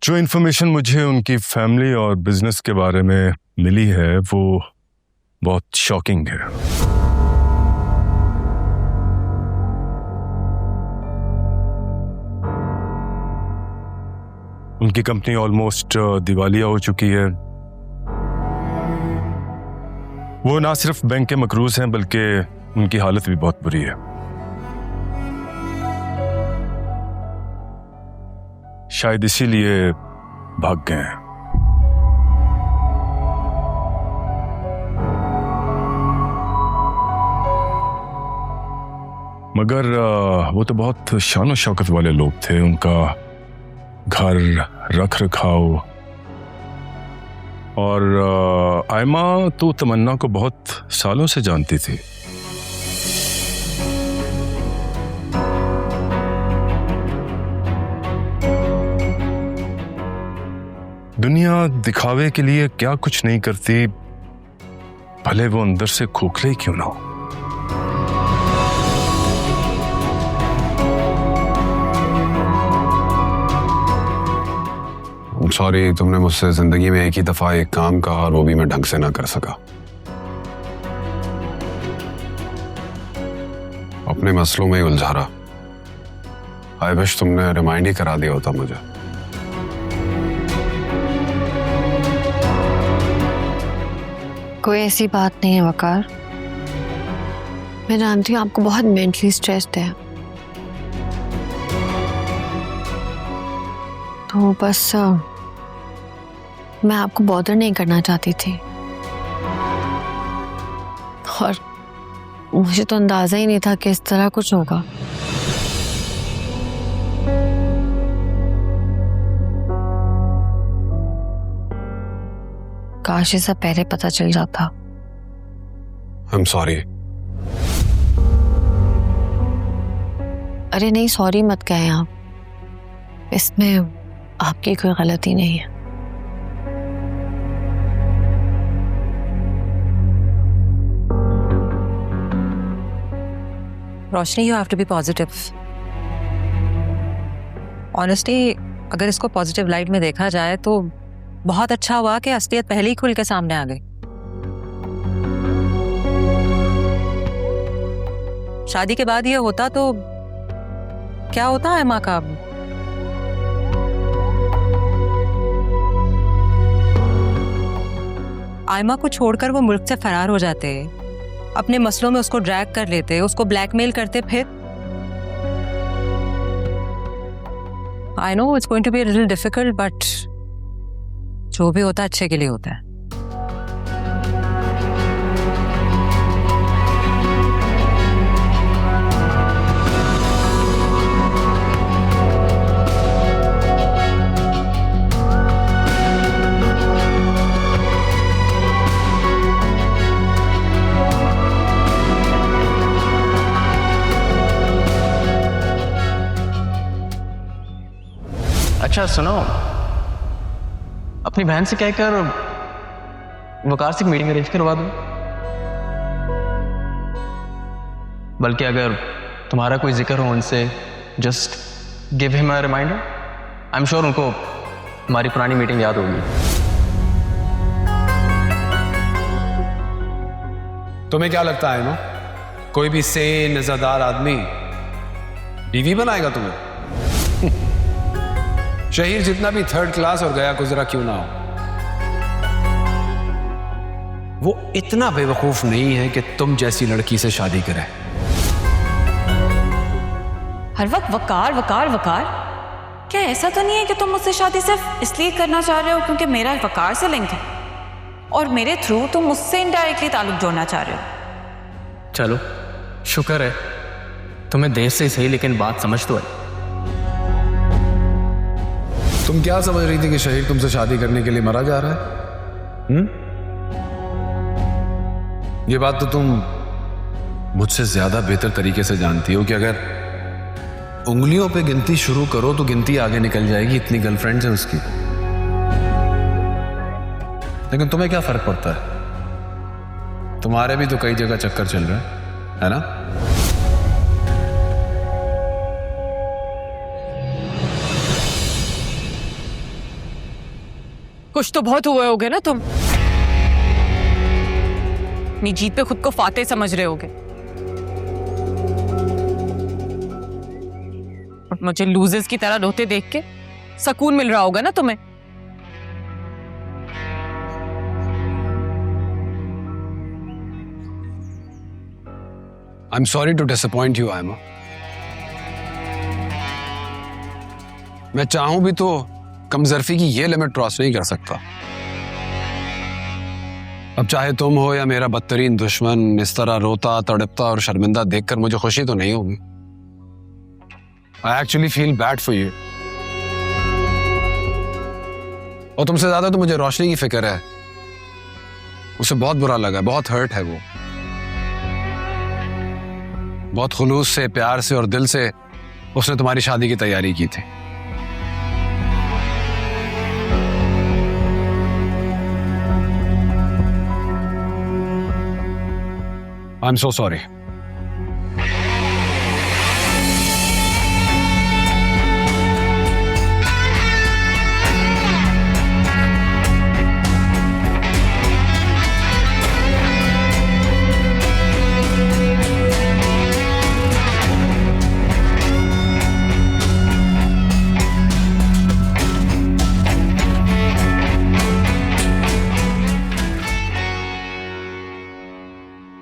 जो इन्फॉर्मेशन मुझे उनकी फैमिली और बिजनेस के बारे में मिली है वो बहुत शॉकिंग है। उनकी कंपनी ऑलमोस्ट दिवालिया हो चुकी है। वो ना सिर्फ बैंक के मकरूज हैं बल्कि उनकी हालत भी बहुत बुरी है। शायद इसीलिए भाग गए हैं। मगर वो तो बहुत शान और शौकत वाले लोग थे। उनका घर, रख रखाव और आयमा तो तमन्ना को बहुत सालों से जानती थी। दुनिया दिखावे के लिए क्या कुछ नहीं करती, भले वो अंदर से खोखले ही क्यों ना हो। सॉरी, तुमने मुझसे जिंदगी में एक ही दफा एक काम कहा और वो भी मैं ढंग से ना कर सका। अपने मसलों में ही उलझा रहा। आई विश तुमने रिमाइंड ही करा दिया होता मुझे। कोई ऐसी बात नहीं है वकार। मैं जानती हूँ आपको बहुत मेंटली स्ट्रेस्ड है, तो बस मैं आपको बॉदर नहीं करना चाहती थी। और मुझे तो अंदाजा ही नहीं था कि इस तरह कुछ होगा। काश ये सब पहले पता चल जाता। I'm sorry। अरे नहीं, सॉरी मत कहें आप। इसमें आपकी कोई गलती नहीं है। Roshni, you have to be positive. Honestly, अगर इसको पॉजिटिव लाइट में देखा जाए तो बहुत अच्छा हुआ कि असलियत पहले ही खुल के सामने आ गई। शादी के बाद ये होता तो क्या होता है माँ का? आयमा को छोड़कर वो मुल्क से फरार हो जाते, अपने मसलों में उसको ड्रैग कर लेते, उसको ब्लैकमेल करते। फिर I know it's going to be a little difficult, but जो भी होता है अच्छे के लिए होता है। अच्छा सुनो, अपनी बहन से कहकर वकार से मीटिंग अरेंज करवा दो। बल्कि अगर तुम्हारा कोई जिक्र हो उनसे, just give him a reminder. I am sure उनको हमारी पुरानी मीटिंग याद होगी। तुम्हें क्या लगता है ना, कोई भी सेन इज़्ज़तदार आदमी बीवी बनाएगा तुम्हें? शहीर जितना भी थर्ड क्लास और गया गुजरा क्यों ना हो, वो इतना बेवकूफ नहीं है कि तुम जैसी लड़की से शादी करे। हर वक्त वकार वकार वकार। क्या ऐसा तो नहीं है कि तुम मुझसे शादी सिर्फ इसलिए करना चाह रहे हो क्योंकि मेरा वकार से लिंक है और मेरे थ्रू तुम मुझसे इनडायरेक्टली ताल्लुक जोड़ना चाह रहे हो? चलो शुक्र है तुम्हें देर से सही, लेकिन बात समझ तो है। तुम क्या समझ रही थी कि शहीर तुमसे शादी करने के लिए मरा जा रहा है? ये बात तो तुम मुझसे ज्यादा बेहतर तरीके से जानती हो कि अगर उंगलियों पे गिनती शुरू करो तो गिनती आगे निकल जाएगी। इतनी गर्लफ्रेंड्स हैं उसकी। लेकिन तुम्हें क्या फर्क पड़ता है? तुम्हारे भी तो कई जगह चक्कर चल रहे हैं, है ना? खुश तो बहुत हुए होगे ना तुम, अपनी जीत पे खुद को फातेह समझ रहे होगे, और मुझे लूजर्स की तरह रोते देख के सुकून मिल रहा होगा ना तुम्हें। I am sorry to disappoint you Aima. मैं चाहूं भी तो कमजरफी की ये लिमिट क्रॉस नहीं कर सकता। अब चाहे तुम हो या मेरा बदतरीन दुश्मन इस तरह रोता तड़पता और शर्मिंदा देखकर मुझे खुशी तो नहीं होगी। I actually feel bad for you. और तुमसे ज्यादा तो मुझे रोशनी की फिक्र है। उसे बहुत बुरा लगा, बहुत हर्ट है वो। बहुत खुलूस से, प्यार से और दिल से उसने तुम्हारी शादी की तैयारी की थी। I am so sorry.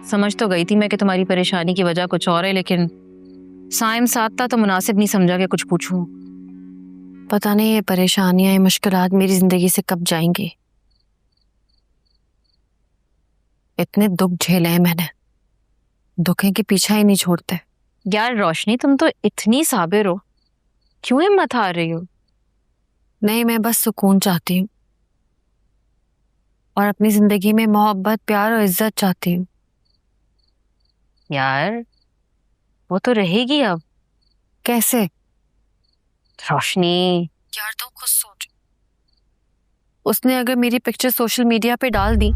समझ तो गई थी मैं कि तुम्हारी परेशानी की वजह कुछ और है, लेकिन साइम साथ था तो मुनासिब नहीं समझा कि कुछ पूछूं। पता नहीं ये परेशानियां, ये मुश्किलात मेरी जिंदगी से कब जाएंगी। इतने दुख झेले हैं मैंने, दुखें के पीछा ही नहीं छोड़ते। यार रोशनी, तुम तो इतनी साबिर हो, क्यों हिम्मत हार रही हो? नहीं, मैं बस सुकून चाहती हूँ और अपनी जिंदगी में मोहब्बत, प्यार और इज्जत चाहती हूँ। यार वो तो रहेगी अब। कैसे? रोशनी यार तुम खुद सोच, उसने अगर मेरी पिक्चर सोशल मीडिया पे डाल दी,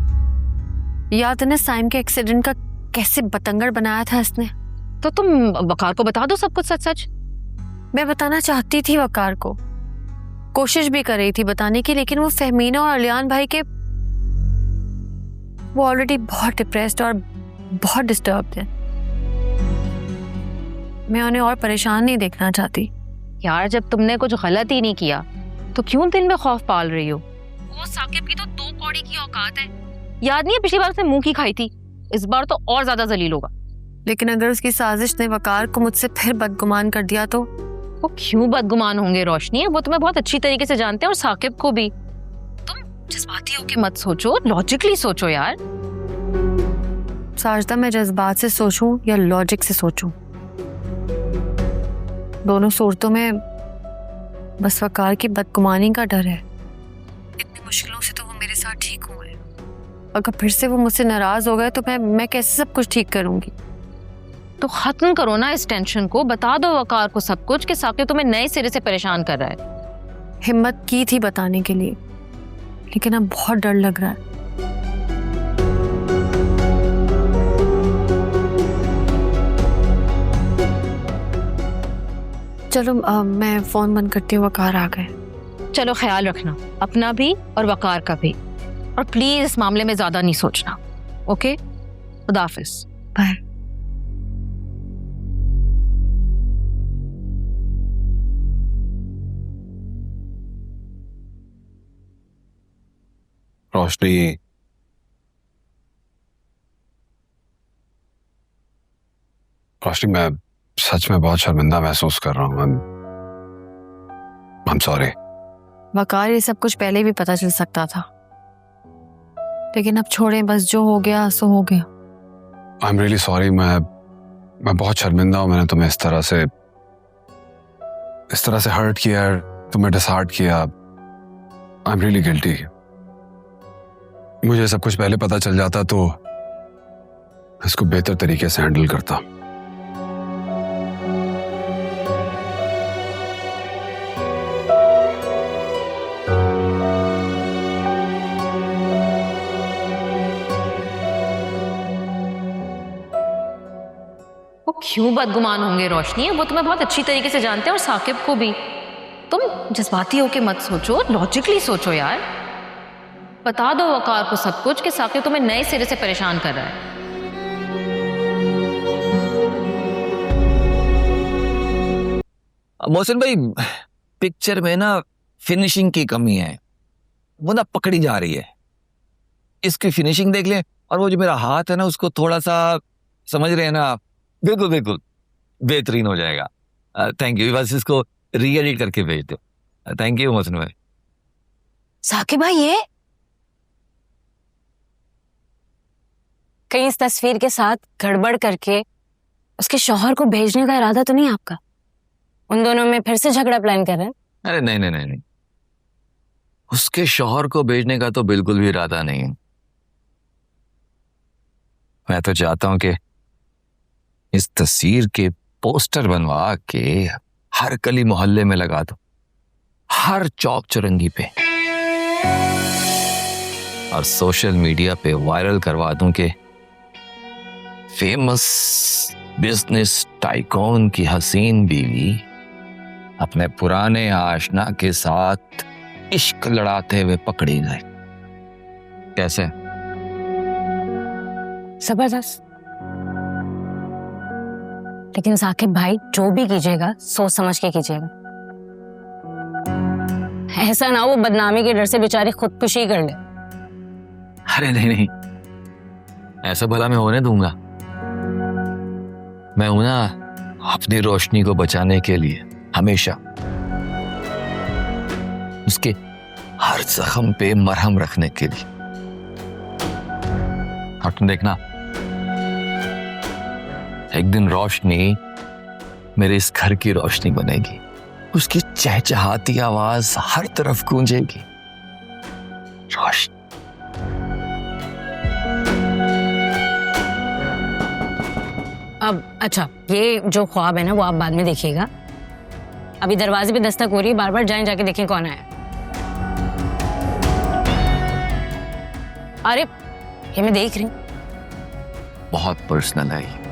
याद है ना साइम के एक्सीडेंट का कैसे बतंगड़ बनाया था इसने। तो तुम वकार को बता दो सब कुछ सच सच। मैं बताना चाहती थी वकार को, कोशिश भी कर रही थी बताने की, लेकिन वो फहमीना और अलियान भाई के, वो ऑलरेडी बहुत डिप्रेस्ड और बहुत डिस्टर्ब्ड है। मैं उन्हें और परेशान नहीं देखना चाहती। यार जब तुमने कुछ गलत ही नहीं किया तो क्यों दिल में खौफ पाल रही हो? वो साकिब की तो 2 कौड़ी की औकात है। याद नहीं है पिछली बार उसने मुंह की खाई थी, इस बार तो और ज्यादा जलील होगा। लेकिन अगर उसकी साजिश ने वकार को मुझसे फिर बदगुमान कर दिया तो? वो क्यों बदगुमान होंगे रोशनी, वो तुम्हें बहुत अच्छी तरीके से जानते हैं और साकिब को भी। तुम जज्बाती होके मत सोचो, लॉजिकली सोचो यार। साजदा, मैं जज्बात से सोचूं या लॉजिक से सोचूं, दोनों सूरतों में बस वकार की बदगुमानी का डर है। इतनी मुश्किलों से तो वो मेरे साथ ठीक हुए, अगर फिर से वो मुझसे नाराज हो गए तो मैं कैसे सब कुछ ठीक करूंगी? तो खत्म करो ना इस टेंशन को, बता दो वकार को सब कुछ कि साकिब तुम्हें नए सिरे से परेशान कर रहा है। हिम्मत की थी बताने के लिए, लेकिन अब बहुत डर लग रहा है। चलो मैं फोन बंद करती हूँ, वकार आ गए। चलो ख्याल रखना अपना भी और वकार का भी, और प्लीज इस मामले में ज्यादा नहीं सोचना। ओके, खुदा हाफिज। बाय। रोशनी, रोशनी, मैं सच में बहुत शर्मिंदा महसूस कर रहा हूँ। I'm sorry। वकार, ये सब कुछ पहले भी पता चल सकता था, लेकिन अब छोड़ें, बस जो हो गया सो हो गया। I'm really sorry। मैं बहुत शर्मिंदा हूँ। मैंने तुम्हें इस तरह से हर्ट किया, तुम्हें डिसहार्ट किया। I'm really guilty। मुझे सब कुछ पहले पता चल जाता तो इसको बेहतर तरीके से हैंडल करता। वो क्यों बदगुमान होंगे रोशनी, वो तुम्हें बहुत अच्छी तरीके से जानते हैं और साकिब को भी। तुम जज्बाती होके मत सोचो, लॉजिकली सोचो यार। बता दो वकार को सब कुछ कि साकिब तुम्हें नए सिरे से परेशान कर रहा है। मोहसिन भाई, पिक्चर में ना फिनिशिंग की कमी है, वो ना पकड़ी जा रही है। इसकी फिनिशिंग देख लें, और वो जो मेरा हाथ है ना उसको थोड़ा सा, समझ रहे हैं ना, बिल्कुल बिल्कुल बेहतरीन हो जाएगा। थैंक यू, बस इसको री-एडिट करके भेज दो। थैंक यू मोहसिन भाई। साकिब भाई, ये कहीं इस तस्वीर के साथ गड़बड़ करके उसके शौहर को भेजने का इरादा तो नहीं आपका? उन दोनों में फिर से झगड़ा प्लान कर रहे हैं? अरे नहीं नहीं नहीं नहीं, उसके शौहर को भेजने का तो बिल्कुल भी इरादा नहीं है। मैं तो चाहता हूं कि इस तस्वीर के पोस्टर बनवा के हर गली मोहल्ले में लगा दो, हर चौक चौरंगी पे, और सोशल मीडिया पे वायरल करवा दूं कि फेमस बिजनेस टाइकून की हसीन बीवी अपने पुराने आशना के साथ इश्क लड़ाते हुए पकड़ी गई। कैसे? जबरदस्त। लेकिन साकिब भाई, जो भी कीजिएगा सोच समझ के कीजिएगा। ऐसा ना हो बदनामी के डर से बेचारी खुदकुशी कर ले। अरे नहीं नहीं, ऐसा भला मैं होने दूंगा? मैं हूं ना अपनी रोशनी को बचाने के लिए, हमेशा उसके हर जख्म पे मरहम रखने के लिए। और तुम देखना, एक दिन रोशनी मेरे इस घर की रोशनी बनेगी, उसकी चहचहाती आवाज हर तरफ गूंजेगी। रोशनी। अब अच्छा, ये जो ख्वाब है ना वो आप बाद में देखिएगा। अभी दरवाजे पे दस्तक हो रही है, बार बार जाएं, जाके देखें कौन आया। अरे ये मैं देख रही हूँ। बहुत पर्सनल है ये।